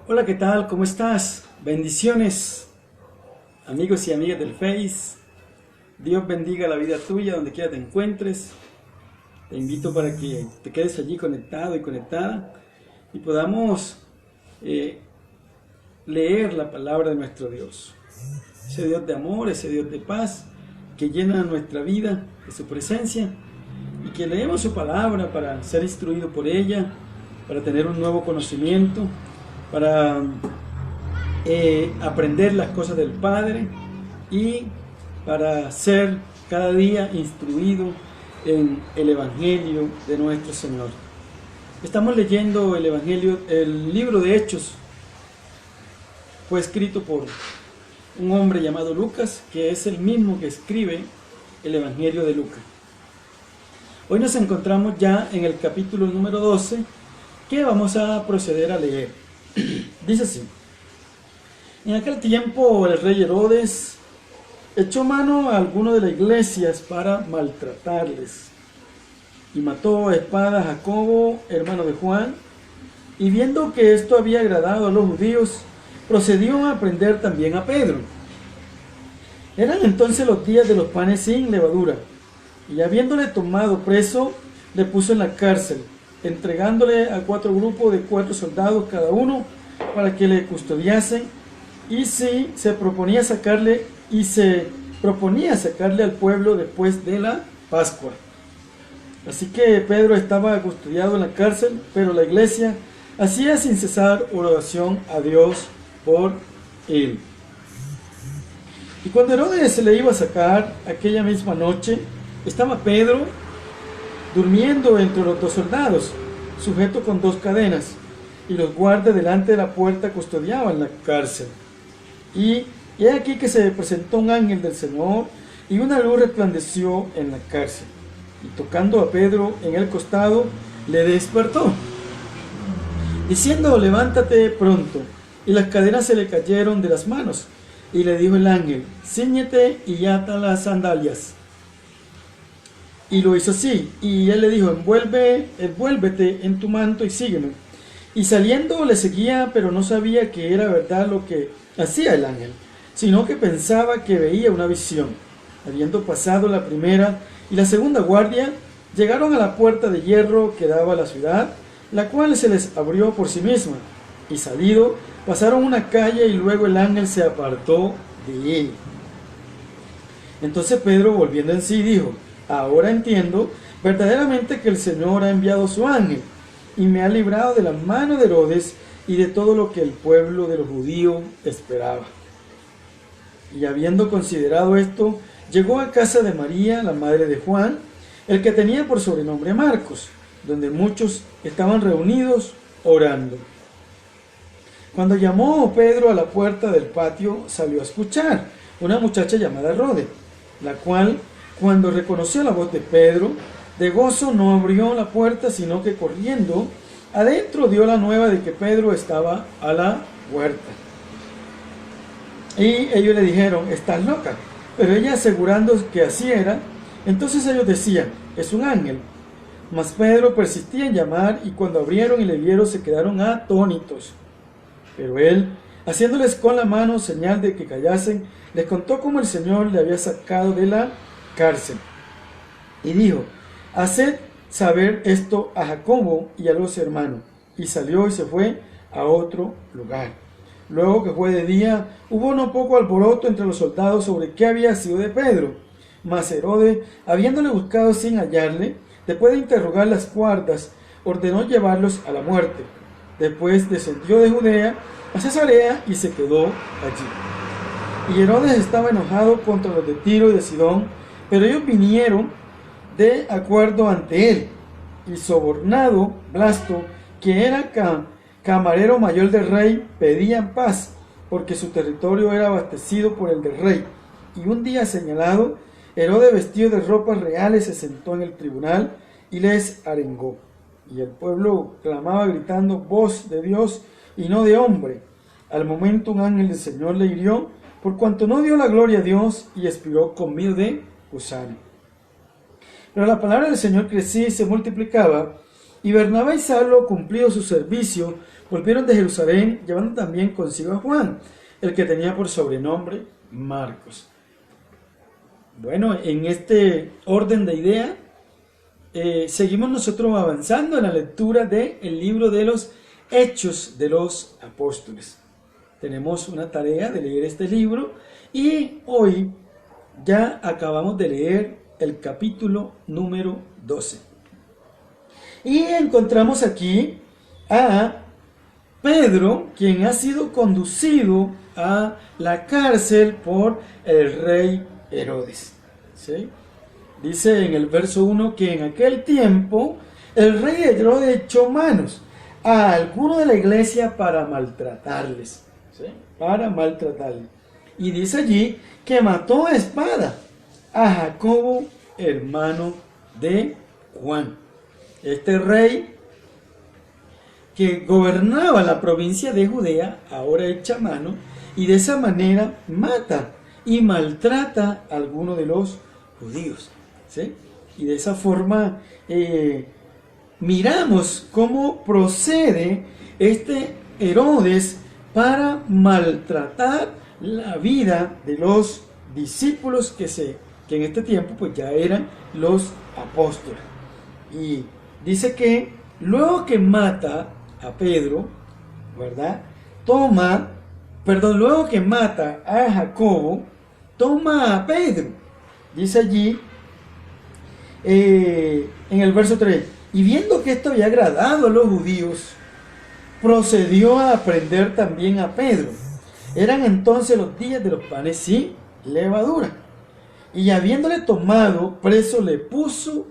Hola, ¿qué tal? ¿Cómo estás? Bendiciones, amigos y amigas del Face. Dios bendiga la vida tuya donde quiera te encuentres. Te invito para que te quedes allí conectado y conectada y podamos eh, leer la palabra de nuestro Dios. Ese Dios de amor, ese Dios de paz que llena nuestra vida de su presencia y que leemos su palabra para ser instruido por ella, para tener un nuevo conocimiento, para aprender las cosas del Padre y para ser cada día instruido en el Evangelio de nuestro Señor. Estamos leyendo el Evangelio, el libro de Hechos. Fue escrito por un hombre llamado Lucas, que es el mismo que escribe el Evangelio de Lucas. Hoy nos encontramos ya en el capítulo número 12, que vamos a proceder a leer. Dice así: en aquel tiempo el rey Herodes echó mano a algunos de las iglesias para maltratarles, y mató a espada a Jacobo, hermano de Juan, y viendo que esto había agradado a los judíos, procedió a prender también a Pedro. Eran entonces los días de los panes sin levadura, y habiéndole tomado preso, le puso en la cárcel, entregándole a 4 grupos de 4 soldados cada uno, para que le custodiasen, y se proponía sacarle al pueblo después de la Pascua. Así que Pedro estaba custodiado en la cárcel, pero la iglesia hacía sin cesar oración a Dios por él. Y cuando Herodes se le iba a sacar aquella misma noche, estaba Pedro durmiendo entre los 2 soldados, sujeto con 2 cadenas, y los guardas delante de la puerta custodiaban la cárcel. Y he aquí que se presentó un ángel del Señor, y una luz resplandeció en la cárcel, y tocando a Pedro en el costado, le despertó, diciendo: levántate pronto. Y las cadenas se le cayeron de las manos, y le dijo el ángel: cíñete y ata las sandalias. Y lo hizo así, y él le dijo: envuélvete en tu manto y sígueme. Y saliendo le seguía, pero no sabía que era verdad lo que hacía el ángel, sino que pensaba que veía una visión. Habiendo pasado la primera y la segunda guardia, llegaron a la puerta de hierro que daba a la ciudad, la cual se les abrió por sí misma. Y salido, pasaron una calle, y luego el ángel se apartó de él. Entonces Pedro, volviendo en sí, dijo: ahora entiendo verdaderamente que el Señor ha enviado su ángel, y me ha librado de la mano de Herodes y de todo lo que el pueblo de los judíos esperaba. Y habiendo considerado esto, llegó a casa de María, la madre de Juan, el que tenía por sobrenombre Marcos, donde muchos estaban reunidos orando. Cuando llamó Pedro a la puerta del patio, salió a escuchar una muchacha llamada Rode, la cual, cuando reconoció la voz de Pedro, de gozo no abrió la puerta, sino que corriendo adentro dio la nueva de que Pedro estaba a la puerta. Y ellos le dijeron: estás loca. Pero ella, asegurando que así era, entonces ellos decían: es un ángel. Mas Pedro persistía en llamar, y cuando abrieron y le vieron, se quedaron atónitos. Pero él, haciéndoles con la mano señal de que callasen, les contó cómo el Señor le había sacado de la cárcel. Y dijo: haced saber esto a Jacobo y a los hermanos. Y salió y se fue a otro lugar. Luego que fue de día, hubo no poco alboroto entre los soldados sobre qué había sido de Pedro. Mas Herodes, habiéndole buscado sin hallarle, después de interrogar las guardas, ordenó llevarlos a la muerte. Después descendió de Judea a Cesarea y se quedó allí. Y Herodes estaba enojado contra los de Tiro y de Sidón, pero ellos vinieron de acuerdo ante él, y sobornado Blasto, que era camarero mayor del rey, pedían paz, porque su territorio era abastecido por el del rey. Y un día señalado, Herodes, vestido de ropas reales, se sentó en el tribunal y les arengó. Y el pueblo clamaba gritando: voz de Dios y no de hombre. Al momento un ángel del Señor le hirió, por cuanto no dio la gloria a Dios, y expiró comido de gusano. Pero la palabra del Señor crecía y se multiplicaba, Y Bernabé y Saulo, cumplido su servicio, volvieron de Jerusalén, llevando también consigo a Juan, el que tenía por sobrenombre Marcos. Bueno, en este orden de idea, seguimos nosotros avanzando en la lectura del libro de los Hechos de los Apóstoles. Tenemos una tarea de leer este libro y hoy ya acabamos de leer el capítulo número 12. Y encontramos aquí a Pedro, quien ha sido conducido a la cárcel por el rey Herodes. ¿Sí? Dice en el verso 1 que en aquel tiempo el rey Herodes echó manos a algunos de la iglesia para maltratarles. ¿Sí? Para maltratarles. Y dice allí que mató a espada a Jacobo, hermano de Juan. Este rey que gobernaba la provincia de Judea ahora echa mano y de esa manera mata y maltrata a algunos de los judíos. ¿Sí? Y de esa forma miramos cómo procede este Herodes para maltratar la vida de los discípulos que en este tiempo pues ya eran los apóstoles. Y dice que luego que mata a Pedro, ¿verdad? Luego que mata a Jacobo, toma a Pedro. Dice allí en el verso 3, y viendo que esto había agradado a los judíos, procedió a prender también a Pedro. Eran entonces los días de los panes sin levadura. Y habiéndole tomado preso, le puso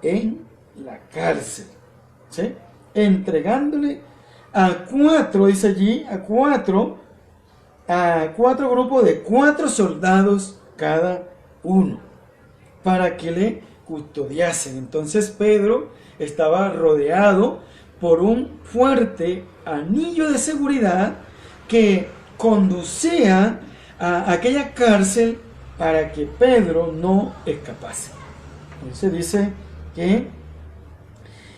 en la cárcel. ¿Sí? Entregándole a cuatro, dice allí, a cuatro grupos de 4 soldados cada uno, para que le custodiasen. Entonces Pedro estaba rodeado por un fuerte anillo de seguridad que conducía a aquella cárcel para que Pedro no escapase. Entonces dice que,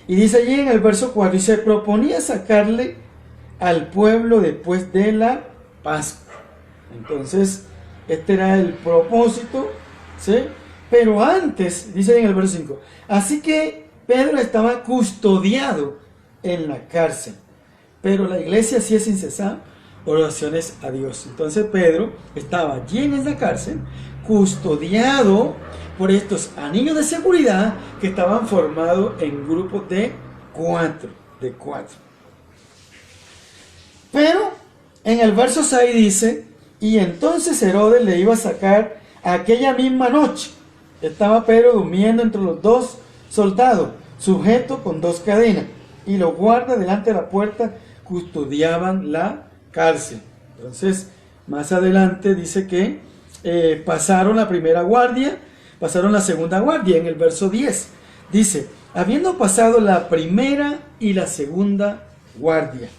y dice allí en el verso 4, y se proponía sacarle al pueblo después de la Pascua. Entonces este era el propósito, ¿sí? Pero antes, dice en el verso 5, así que Pedro estaba custodiado en la cárcel, pero la iglesia hacía sin cesar oraciones a Dios. Entonces Pedro estaba allí en esa cárcel, custodiado por estos anillos de seguridad que estaban formados en grupos de cuatro. Pero en el verso 6 dice, y entonces Herodes le iba a sacar aquella misma noche. Estaba Pedro durmiendo entre los 2 soldados, sujeto con 2 cadenas, y los guardas delante de la puerta custodiaban la cárcel. Entonces, más adelante dice que pasaron la primera guardia, pasaron la segunda guardia. En el verso 10 dice, habiendo pasado la primera y la segunda guardia,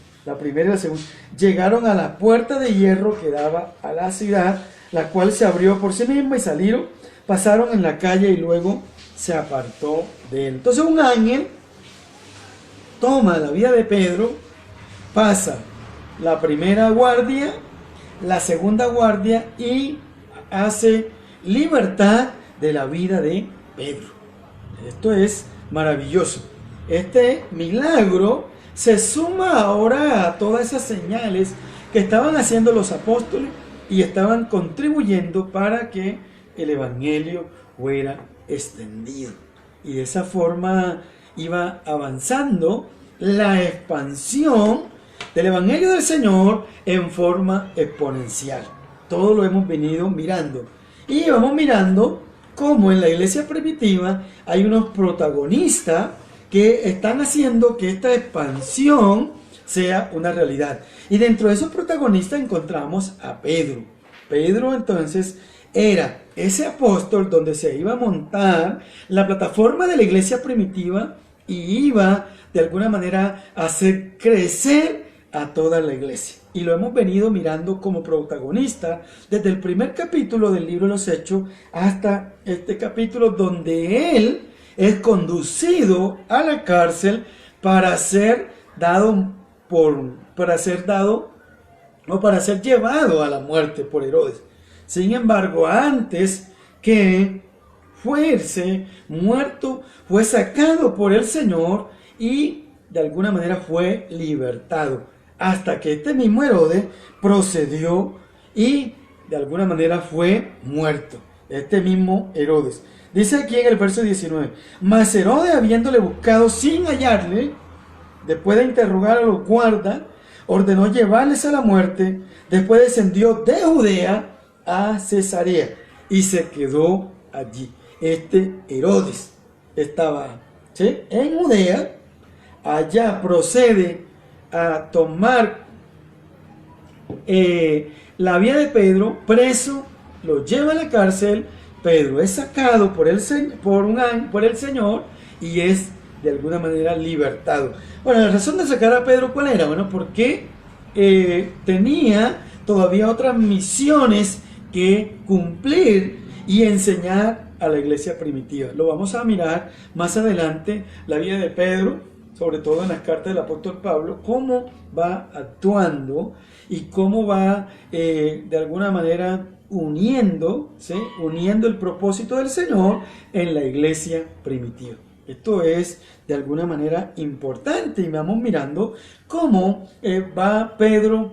llegaron a la puerta de hierro que daba a la ciudad, la cual se abrió por sí misma y salieron, pasaron en la calle y luego se apartó de él. Entonces un ángel toma la vida de Pedro, pasa la primera guardia, la segunda guardia y hace libertad de la vida de Pedro. Esto es maravilloso. Este milagro se suma ahora a todas esas señales que estaban haciendo los apóstoles y estaban contribuyendo para que el evangelio fuera extendido. Y de esa forma iba avanzando la expansión del evangelio del Señor en forma exponencial. Todo lo hemos venido mirando. Y vamos mirando cómo en la iglesia primitiva hay unos protagonistas que están haciendo que esta expansión sea una realidad. Y dentro de esos protagonistas encontramos a Pedro. Pedro entonces era ese apóstol donde se iba a montar la plataforma de la iglesia primitiva y iba de alguna manera a hacer crecer a toda la iglesia. Y lo hemos venido mirando como protagonista desde el primer capítulo del libro de los Hechos hasta este capítulo donde él es conducido a la cárcel para ser dado para ser llevado a la muerte por Herodes. Sin embargo, antes que fuese muerto, fue sacado por el Señor y de alguna manera fue libertado, hasta que este mismo Herodes procedió y de alguna manera fue muerto. Este mismo Herodes. Dice aquí en el verso 19: mas Herodes, habiéndole buscado sin hallarle, después de interrogar a los guardas, ordenó llevarles a la muerte. Después descendió de Judea a Cesarea y se quedó allí. Este Herodes estaba, ¿sí?, en Judea. Allá procede a tomar la vida de Pedro, preso, lo lleva a la cárcel. Pedro es sacado por el Señor y es de alguna manera libertado. Bueno, la razón de sacar a Pedro, ¿cuál era? Bueno, porque tenía todavía otras misiones que cumplir y enseñar a la iglesia primitiva. Lo vamos a mirar más adelante, la vida de Pedro, sobre todo en las cartas del apóstol Pablo, cómo va actuando y cómo va de alguna manera uniendo el propósito del Señor en la iglesia primitiva. Esto es de alguna manera importante y vamos mirando cómo va Pedro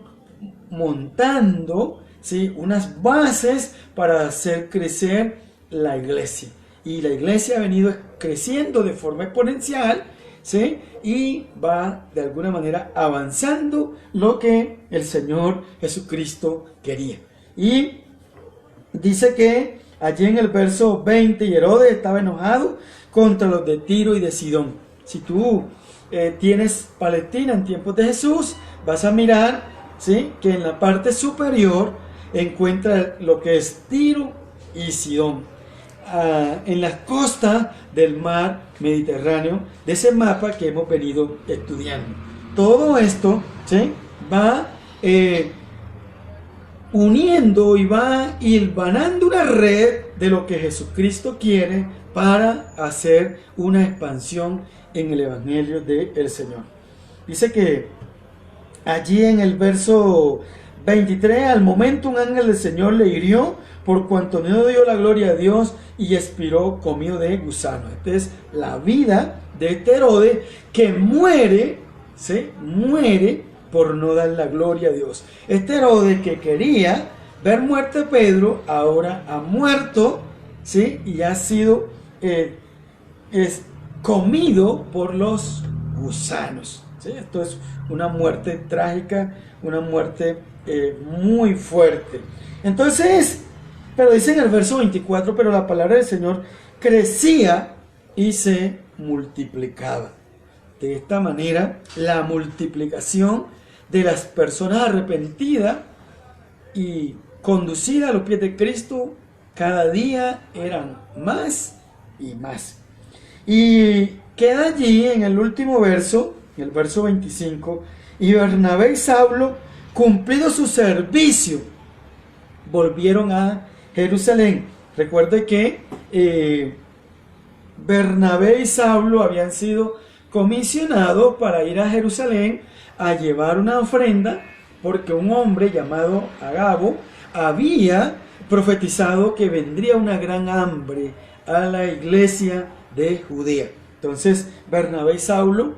montando, ¿sí?, unas bases para hacer crecer la iglesia. Y la iglesia ha venido creciendo de forma exponencial, ¿sí?, y va de alguna manera avanzando lo que el Señor Jesucristo quería. Y dice que allí en el verso 20, y Herodes estaba enojado contra los de Tiro y de Sidón. Si tú tienes Palestina en tiempos de Jesús, vas a mirar, ¿sí?, que en la parte superior encuentra lo que es Tiro y Sidón, en las costas del mar Mediterráneo, de ese mapa que hemos venido estudiando. Todo esto, ¿sí?, va uniendo y va hilvanando una red de lo que Jesucristo quiere para hacer una expansión en el Evangelio del Señor. Dice que allí en el verso 23, al momento un ángel del Señor le hirió, por cuanto no dio la gloria a Dios, y expiró comido de gusanos. Esta es la vida de este Herodes, que muere, ¿sí?, muere por no dar la gloria a Dios. Este Herodes, que quería ver muerto a Pedro, ahora ha muerto, ¿sí?, y ha sido comido por los gusanos, ¿sí? Esto es una muerte trágica, una muerte muy fuerte. Entonces, pero dice en el verso 24, pero la palabra del Señor crecía y se multiplicaba. De esta manera, la multiplicación de las personas arrepentidas y conducidas a los pies de Cristo cada día eran más y más. Y queda allí en el último verso, en el verso 25, y Bernabé y Saulo, cumplido su servicio, volvieron a Jerusalén. Recuerde que Bernabé y Saulo habían sido comisionados para ir a Jerusalén a llevar una ofrenda, porque un hombre llamado Agabo había profetizado que vendría una gran hambre a la iglesia de Judea. Entonces Bernabé y Saulo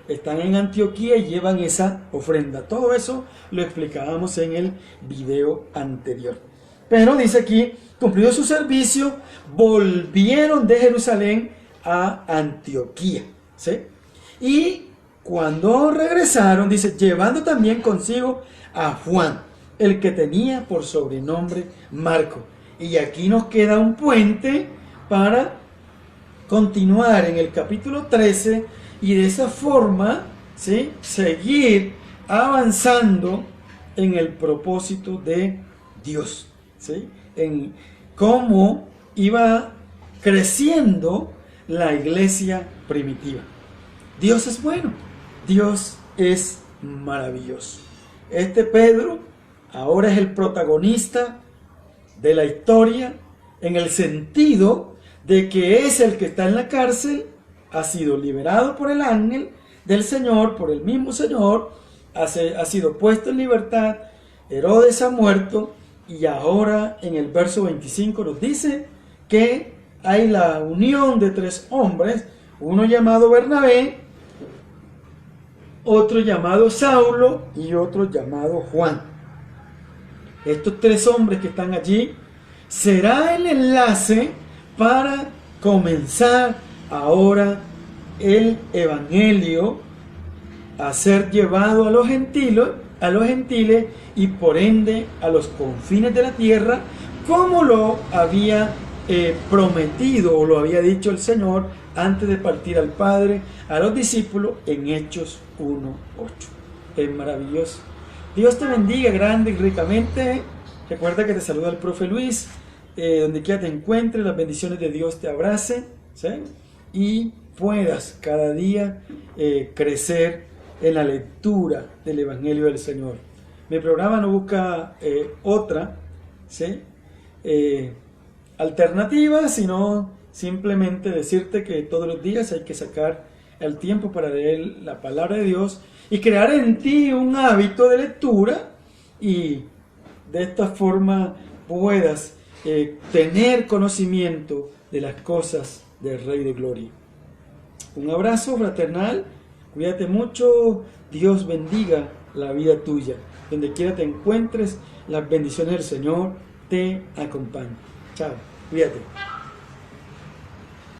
están en Antioquía y llevan esa ofrenda. Todo eso lo explicábamos en el video anterior. Pero dice aquí, cumplido su servicio, volvieron de Jerusalén a Antioquía, ¿sí? Y cuando regresaron, dice, llevando también consigo a Juan, el que tenía por sobrenombre Marco. Y aquí nos queda un puente para continuar en el capítulo 13 y de esa forma, ¿sí?, seguir avanzando en el propósito de Dios, ¿sí?, en cómo iba creciendo la iglesia primitiva. Dios es bueno, Dios es maravilloso. Este Pedro ahora es el protagonista de la historia, en el sentido de que es el que está en la cárcel, ha sido liberado por el ángel, del Señor, por el mismo Señor, ha sido puesto en libertad. Herodes ha muerto, y ahora en el verso 25 nos dice que hay la unión de 3 hombres, uno llamado Bernabé, otro llamado Saulo y otro llamado Juan. Estos 3 hombres que están allí será el enlace para comenzar ahora el evangelio a ser llevado a los gentiles y por ende a los confines de la tierra, como lo había prometido o lo había dicho el Señor antes de partir al Padre a los discípulos en Hechos 1:8. Es maravilloso. Dios te bendiga grande y ricamente. Recuerda que te saluda el profe Luis. Donde quiera te encuentres, las bendiciones de Dios te abracen, ¿sí? Y puedas cada día crecer en la lectura del Evangelio del Señor. Mi programa no busca otra, ¿sí? Alternativa, sino simplemente decirte que todos los días hay que sacar el tiempo para leer la palabra de Dios y crear en ti un hábito de lectura, y de esta forma puedas tener conocimiento de las cosas del Rey de Gloria. Un abrazo fraternal, cuídate mucho, Dios bendiga la vida tuya. Donde quiera te encuentres, las bendiciones del Señor te acompañan. Chao, cuídate.